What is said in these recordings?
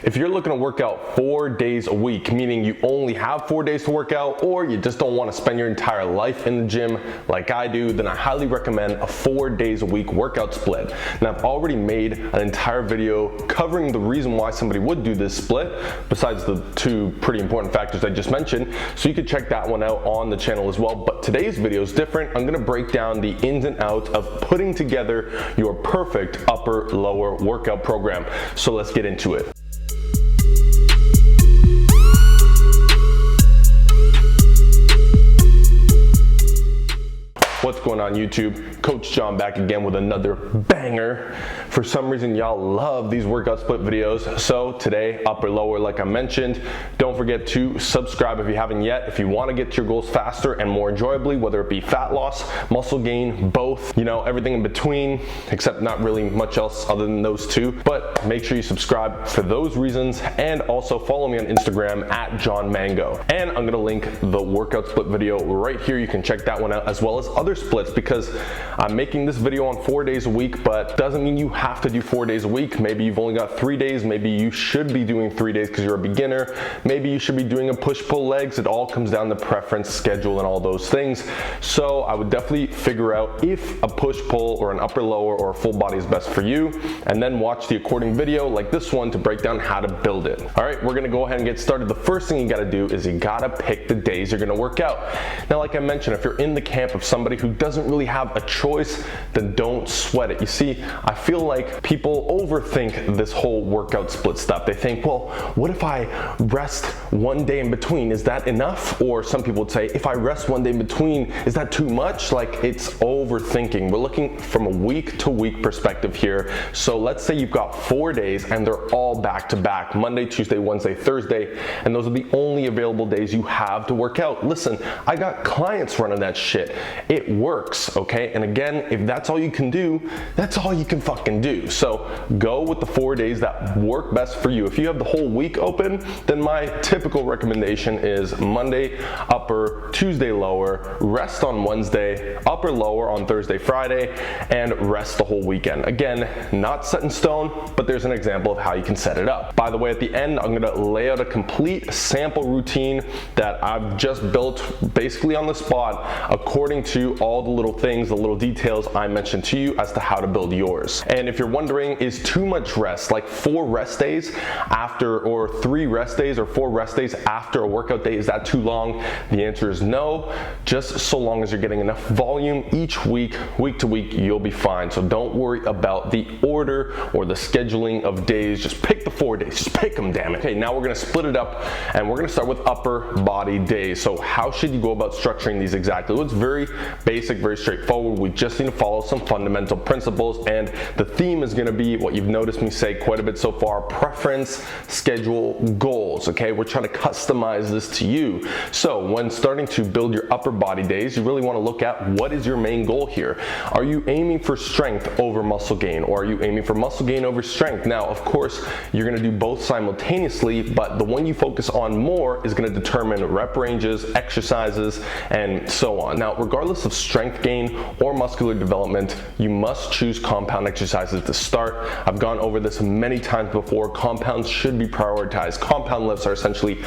If you're looking to work out 4 days a week, meaning you only have 4 days to work out, or you just don't want to spend your entire life in the gym like I do, then I highly recommend a 4 days a week workout split. Now, I've already made an entire video covering the reason why somebody would do this split, besides the two pretty important factors I just mentioned, so you can check that one out on the channel as well. But today's video is different. I'm going to break down the ins and outs of putting together your perfect upper-lower workout program. So let's get into it. What's going on YouTube? Coach John back again with another banger. For some reason y'all love these workout split videos. So today, upper lower like I mentioned. Don't forget to subscribe if you haven't yet. If you want to get to your goals faster and more enjoyably, whether it be fat loss, muscle gain, both, you know, everything in between, except not really much else other than those two. But make sure you subscribe for those reasons, and also follow me on Instagram at John Mango. And I'm gonna link the workout split video right here. You can check that one out, as well as other splits, because I'm making this video on 4 days a week, but doesn't mean you have to do 4 days a week. Maybe you've only got 3 days. Maybe you should be doing 3 days because you're a beginner. Maybe you should be doing a push-pull legs. It all comes down to preference, schedule, and all those things. So I would definitely figure out if a push-pull or an upper-lower or a full body is best for you, and then watch the according video like this one to break down how to build it. All right, we're gonna go ahead and get started. The first thing you gotta do is you gotta pick the days you're gonna work out. Now, like I mentioned, if you're in the camp of somebody who doesn't really have a choice, then don't sweat it. You see, I feel like people overthink this whole workout split stuff. They think, well, what if I rest 1 day in between? Is that enough? Or some people would say, if I rest 1 day in between, is that too much? Like, it's overthinking. We're looking from a week to week perspective here. So let's say you've got 4 days and they're all back to back, Monday, Tuesday, Wednesday, Thursday, and those are the only available days you have to work out. Listen, I got clients running that shit. It works, okay? And again, if that's all you can do, that's all you can fucking do. So go with the 4 days that work best for you. If you have the whole week open, then my typical recommendation is Monday upper, Tuesday lower, rest on Wednesday, upper lower on Thursday, Friday, and rest the whole weekend. Again, not set in stone, but there's an example of how you can set it up. By the way, at the end, I'm gonna lay out a complete sample routine that I've just built basically on the spot according to all the little things, the little details I mentioned to you as to how to build yours. And if you're wondering, is too much rest, like 4 rest days after, or 3 rest days or 4 rest days after a workout day, is that too long? The answer is no. Just so long as you're getting enough volume each week, week to week, you'll be fine. So don't worry about the order or the scheduling of days. Just pick the 4 days, just pick them, damn it. Okay, now we're gonna split it up and we're gonna start with upper body days. So how should you go about structuring these exactly? Well, it's very basic, very straightforward. We just need to follow some fundamental principles, and the theme is going to be what you've noticed me say quite a bit so far: preference, schedule, goals. Okay, we're trying to customize this to you. So when starting to build your upper body days, you really want to look at what is your main goal here. Are you aiming for strength over muscle gain, or are you aiming for muscle gain over strength? Now, of course, you're going to do both simultaneously, but the one you focus on more is going to determine rep ranges, exercises, and so on. Now, regardless of strength gain or muscular development, you must choose compound exercises to start. I've gone over this many times before. Compounds should be prioritized. Compound lifts are essentially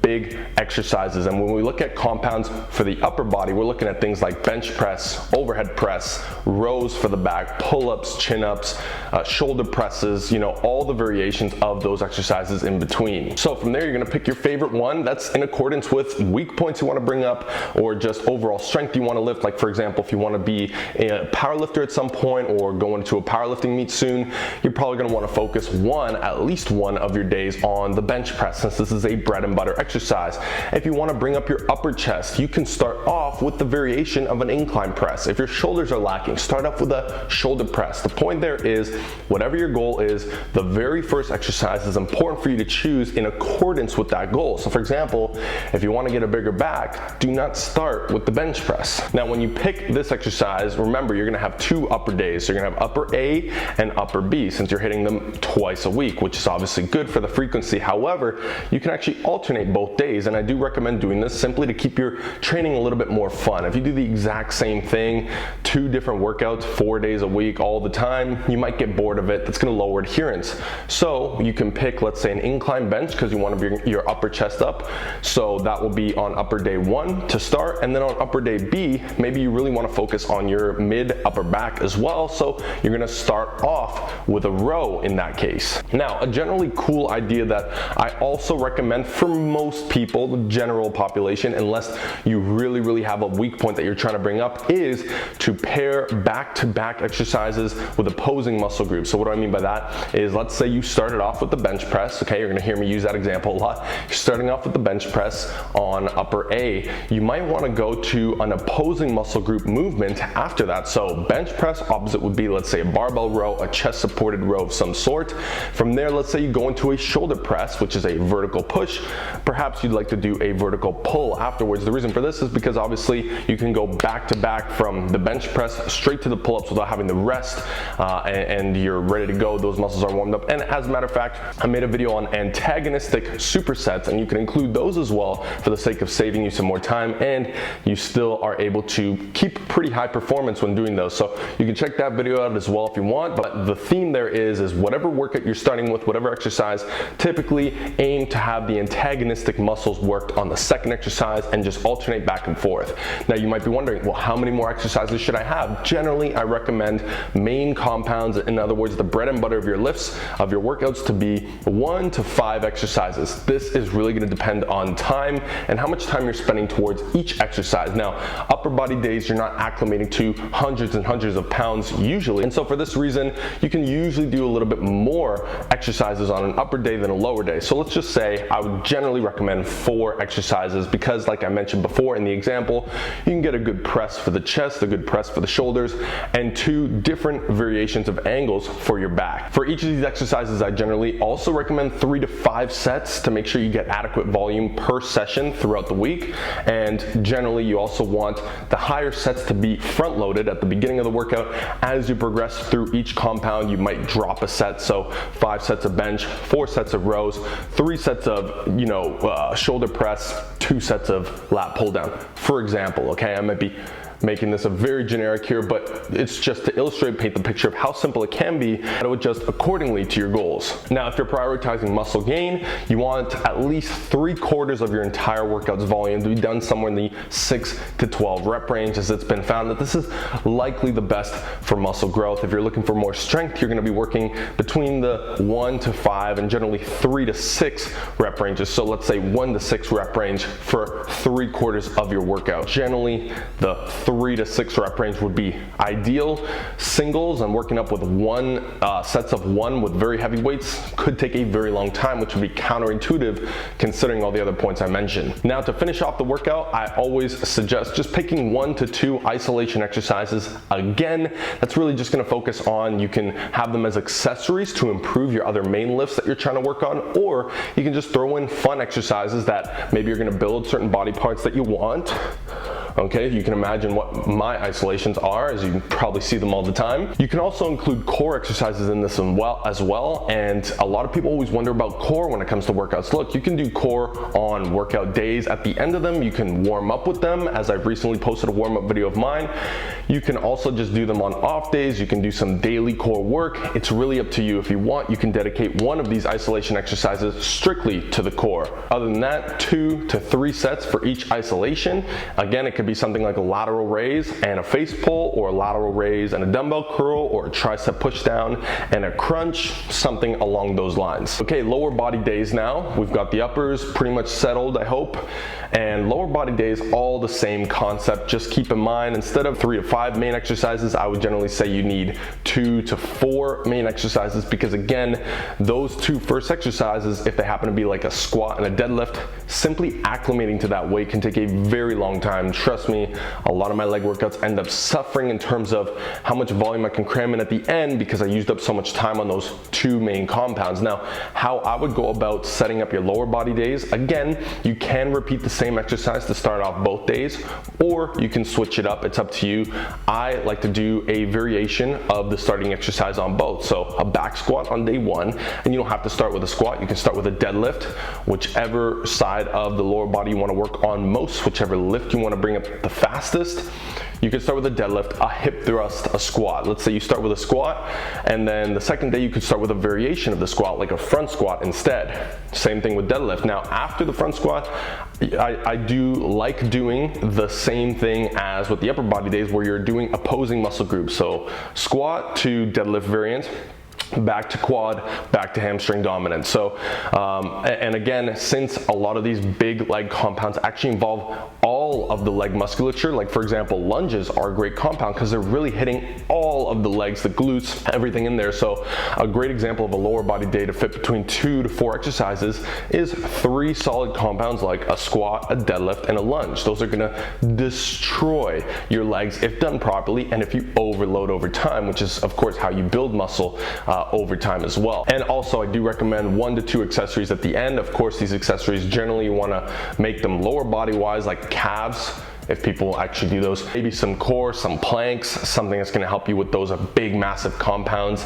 big exercises, and when we look at compounds for the upper body, we're looking at things like bench press, overhead press, rows for the back, pull-ups, chin-ups, shoulder presses, you know, all the variations of those exercises in between. So from there, you're going to pick your favorite one that's in accordance with weak points you want to bring up, or just overall strength you want to lift. Like, for example, if you want to be a power lifter at some point or going to a powerlifting meet soon, you're probably going to want to focus at least one of your days on the bench press, since this is a bread and butter exercise. If you want to bring up your upper chest, you can start off with the variation of an incline press. If your shoulders are lacking, start off with a shoulder press. The point there is, whatever your goal is, the very first exercise is important for you to choose in accordance with that goal. So for example, if you want to get a bigger back, do not start with the bench press. Now, when you pick this exercise, remember, you're going to have 2 upper days. So you're going to have upper A and upper B, since you're hitting them twice a week, which is obviously good for the frequency. However, you can actually alternate both days, and I do recommend doing this simply to keep your training a little bit more fun. If you do the exact same thing, 2 different workouts, 4 days a week, all the time, you might get bored of it. That's gonna lower adherence. So you can pick, let's say, an incline bench because you want to bring your upper chest up. So that will be on upper day 1 to start, and then on upper day B, maybe you really want to focus on your mid upper back as well. So you're gonna start off with a row in that case. Now, a generally cool idea that I also recommend for most people, the general population, unless you really have a weak point that you're trying to bring up, is to pair back-to-back exercises with opposing muscle groups. So what do I mean by that is, let's say you started off with the bench press. Okay, you're gonna hear me use that example a lot. You're starting off with the bench press on upper A. You might want to go to an opposing muscle group movement after that. So bench press opposite would be, let's say, a barbell row, a chest supported row of some sort. From there, let's say you go into a shoulder press, which is a vertical push. Perhaps you'd like to do a vertical pull afterwards. The reason for this is because obviously you can go back to back from the bench press straight to the pull-ups without having to rest, and you're ready to go. Those muscles are warmed up. And as a matter of fact, I made a video on antagonistic supersets, and you can include those as well for the sake of saving you some more time, and you still are able to keep pretty high performance when doing those. So you can check that video out as well if you want. But the theme there is whatever workout you're starting with, whatever exercise, typically aim to have the antagonistic muscles worked on the second exercise and just alternate back and forth. Now you might be wondering, well, how many more exercises should I have? Generally, I recommend main compounds, in other words, the bread and butter of your lifts, of your workouts, to be 1 to 5 exercises. This is really going to depend on time and how much time you're spending towards each exercise. Now, upper body days, you're not acclimating to hundreds and hundreds of pounds usually, and so for this reason, you can usually do a little bit more exercises on an upper day than a lower day. So let's just say I would generally recommend 4 exercises because, like I mentioned before in the example, you can get a good press for the chest, a good press for the shoulders, and 2 different variations of angles for your back. For each of these exercises, I generally also recommend 3 to 5 sets to make sure you get adequate volume per session throughout the week. And generally, you also want the higher sets to be front loaded at the beginning of the workout. As you progress through each compound, you might drop a set. So 5 sets of bench, 4 sets of rows, 3 sets of, shoulder press, 2 sets of lat pull down, for example. Okay, I might be making this a very generic here, but it's just to illustrate, paint the picture of how simple it can be to adjust accordingly to your goals. Now, if you're prioritizing muscle gain, you want at least 3/4 of your entire workout's volume to be done somewhere in the 6 to 12 rep range, as it's been found that this is likely the best for muscle growth. If you're looking for more strength, you're gonna be working between the 1 to 5 and generally 3 to 6 rep ranges. So let's say 1 to 6 rep range for 3/4 of your workout. Generally, the 3 to 6 rep range would be ideal. Singles and working up with sets of 1 with very heavy weights could take a very long time, which would be counterintuitive considering all the other points I mentioned. Now, to finish off the workout, I always suggest just picking 1 to 2 isolation exercises. Again, that's really just going to focus on, you can have them as accessories to improve your other main lifts that you're trying to work on, or you can just throw in fun exercises that maybe you're going to build certain body parts that you want. Okay, you can imagine what my isolations are, as you can probably see them all the time. You can also include core exercises in this as well, and a lot of people always wonder about core when it comes to workouts. Look, you can do core on workout days. At the end of them, you can warm up with them, as I've recently posted a warm-up video of mine. You can also just do them on off days. You can do some daily core work. It's really up to you. If you want, you can dedicate one of these isolation exercises strictly to the core. Other than that, 2 to 3 sets for each isolation. Again, it could be something like a lateral raise and a face pull, or a lateral raise and a dumbbell curl, or a tricep push down and a crunch, something along those lines. Okay, lower body days now. We've got the uppers pretty much settled, I hope. And lower body days, all the same concept. Just keep in mind, instead of 3 to 5 main exercises, I would generally say you need 2 to 4 main exercises, because again, those 2 first exercises, if they happen to be like a squat and a deadlift, simply acclimating to that weight can take a very long time. Trust trust me, a lot of my leg workouts end up suffering in terms of how much volume I can cram in at the end because I used up so much time on those two main compounds. Now, how I would go about setting up your lower body days, again, you can repeat the same exercise to start off both days, or you can switch it up. It's up to you. I like to do a variation of the starting exercise on both. So a back squat on day one, and you don't have to start with a squat. You can start with a deadlift, whichever side of the lower body you want to work on most, whichever lift you want to bring up the fastest. You can start with a deadlift, a hip thrust, a squat. Let's say you start with a squat, and then the second day you could start with a variation of the squat, like a front squat instead. Same thing with deadlift. Now, after the front squat, I do like doing the same thing as with the upper body days, where you're doing opposing muscle groups. So squat to deadlift variant, back to quad, back to hamstring dominant. So, and again, since a lot of these big leg compounds actually involve all of the leg musculature, like for example, lunges are a great compound because they're really hitting all of the legs, the glutes, everything in there. So a great example of a lower body day to fit between 2 to 4 exercises is 3 solid compounds like a squat, a deadlift, and a lunge. Those are gonna destroy your legs if done properly and if you overload over time, which is of course how you build muscle over time as well. And also I do recommend 1 to 2 accessories at the end. Of course, these accessories generally you want to make them lower body wise, like calves, if people actually do those. Maybe some core, some planks, something that's going to help you with those big massive compounds.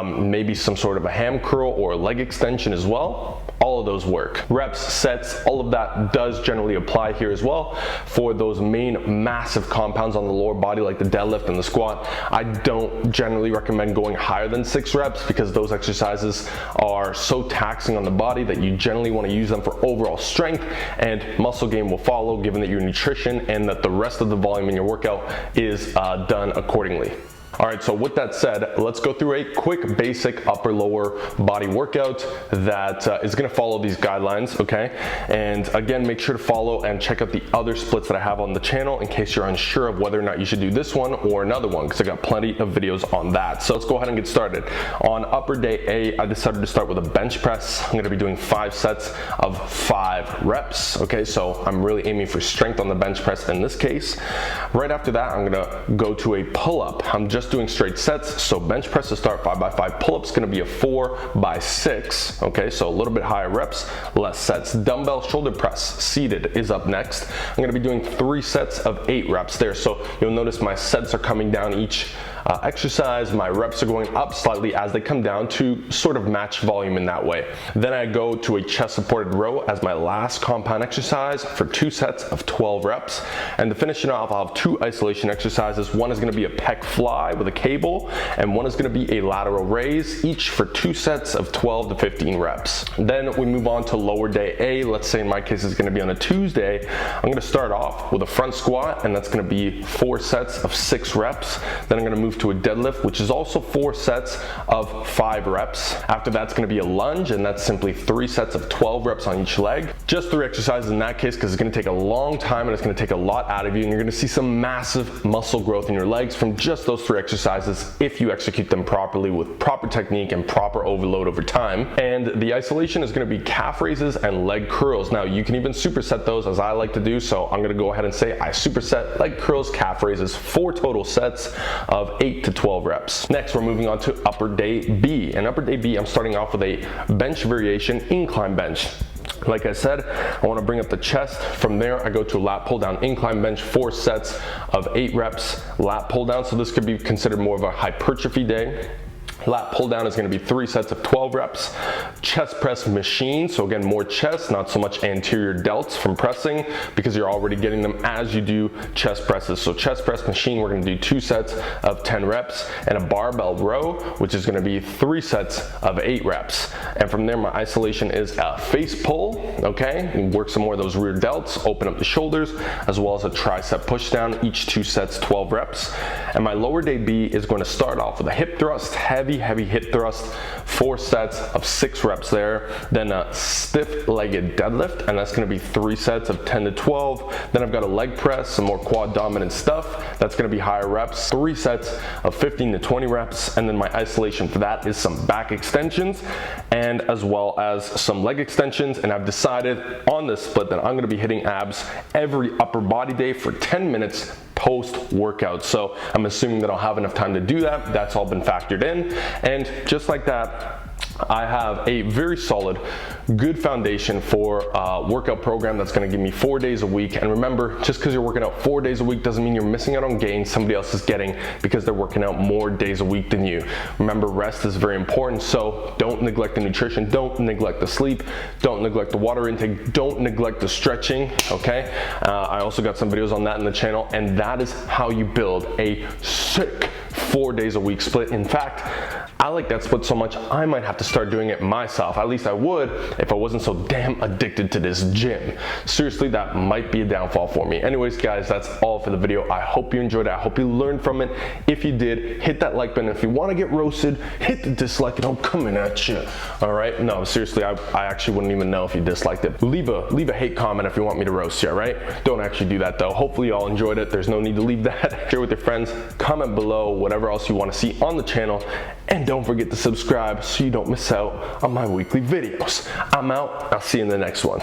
Maybe some sort of a ham curl or a leg extension as well. All of those work. Reps, sets, all of that does generally apply here as well for those main massive compounds on the lower body like the deadlift and the squat. I don't generally recommend going higher than 6 reps because those exercises are so taxing on the body that you generally want to use them for overall strength, and muscle gain will follow given that your nutrition and that the rest of the volume in your workout is done accordingly. All right, so with that said, let's go through a quick basic upper lower body workout that is gonna follow these guidelines, okay? And again, make sure to follow and check out the other splits that I have on the channel in case you're unsure of whether or not you should do this one or another one, because I got plenty of videos on that. So let's go ahead and get started. On upper day A, I decided to start with a bench press. I'm gonna be doing 5 sets of 5 reps, okay? So I'm really aiming for strength on the bench press in this case. Right after that, I'm gonna go to a pull-up. I'm just doing straight sets, so bench press to start, 5 by 5 pull-ups, gonna be a 4 by 6, okay, so a little bit higher reps, less sets. Dumbbell shoulder press, seated, is up next. I'm gonna be doing 3 sets of 8 reps there, so you'll notice my sets are coming down each exercise, my reps are going up slightly as they come down to sort of match volume in that way. Then I go to a chest supported row as my last compound exercise for 2 sets of 12 reps. And to finish it off, I'll have 2 isolation exercises. One is gonna be a pec fly with a cable, and one is gonna be a lateral raise, each for 2 sets of 12 to 15 reps. Then we move on to lower day A. Let's say in my case it's gonna be on a Tuesday. I'm gonna start off with a front squat, and that's gonna be 4 sets of 6 reps. Then I'm gonna move to a deadlift, which is also 4 sets of 5 reps. After that's gonna be a lunge, and that's simply 3 sets of 12 reps on each leg. Just 3 exercises in that case, because it's gonna take a long time and it's gonna take a lot out of you, and you're gonna see some massive muscle growth in your legs from just those 3 exercises if you execute them properly with proper technique and proper overload over time. And the isolation is gonna be calf raises and leg curls. Now you can even superset those as I like to do, so I'm gonna go ahead and say I superset leg curls, calf raises, 4 total sets of 8 to 12 reps. Next, we're moving on to upper day B. And upper day B, I'm starting off with a bench variation incline bench. Like I said, I want to bring up the chest. From there, I go to a lat pull down incline bench, 4 sets of 8 reps lat pull down. So this could be considered more of a hypertrophy day. Lat pull down is going to be 3 sets of 12 reps. Chest press machine, so again more chest, not so much anterior delts from pressing, because you're already getting them as you do chest presses. So chest press machine, we're going to do 2 sets of 10 reps, and a barbell row, which is going to be 3 sets of 8 reps. And from there, my isolation is a face pull, okay? And work some more of those rear delts, open up the shoulders, as well as a tricep push down, each 2 sets, 12 reps. And my lower day B is going to start off with a hip thrust, heavy heavy hip thrust, 4 sets of 6 reps there, then a stiff legged deadlift, and that's gonna be 3 sets of 10 to 12. Then I've got a leg press, some more quad dominant stuff, that's gonna be higher reps, 3 sets of 15 to 20 reps, and then my isolation for that is some back extensions and as well as some leg extensions. And I've decided on this split that I'm gonna be hitting abs every upper body day for 10 minutes post workout. So I'm assuming that I'll have enough time to do that. That's all been factored in. And just like that, I have a very solid, good foundation for a workout program that's gonna give me 4 days a week. And remember, just because you're working out 4 days a week doesn't mean you're missing out on gains somebody else is getting because they're working out more days a week than you. Remember, rest is very important, so don't neglect the nutrition, don't neglect the sleep, don't neglect the water intake, don't neglect the stretching, okay? I also got some videos on that in the channel, and that is how you build a sick 4 days a week split. In fact, I like that split so much, I might have to start doing it myself. At least I would if I wasn't so damn addicted to this gym. Seriously, that might be a downfall for me. Anyways, guys, that's all for the video. I hope you enjoyed it. I hope you learned from it. If you did, hit that like button. If you want to get roasted, hit the dislike and I'm coming at you. All right? No, seriously, I actually wouldn't even know if you disliked it. Leave a hate comment if you want me to roast you, all right? Don't actually do that though. Hopefully you all enjoyed it. There's no need to leave that. Share with your friends, comment below whatever else you want to see on the channel, and don't forget to subscribe so you don't miss out on my weekly videos. I'm out. I'll see you in the next one.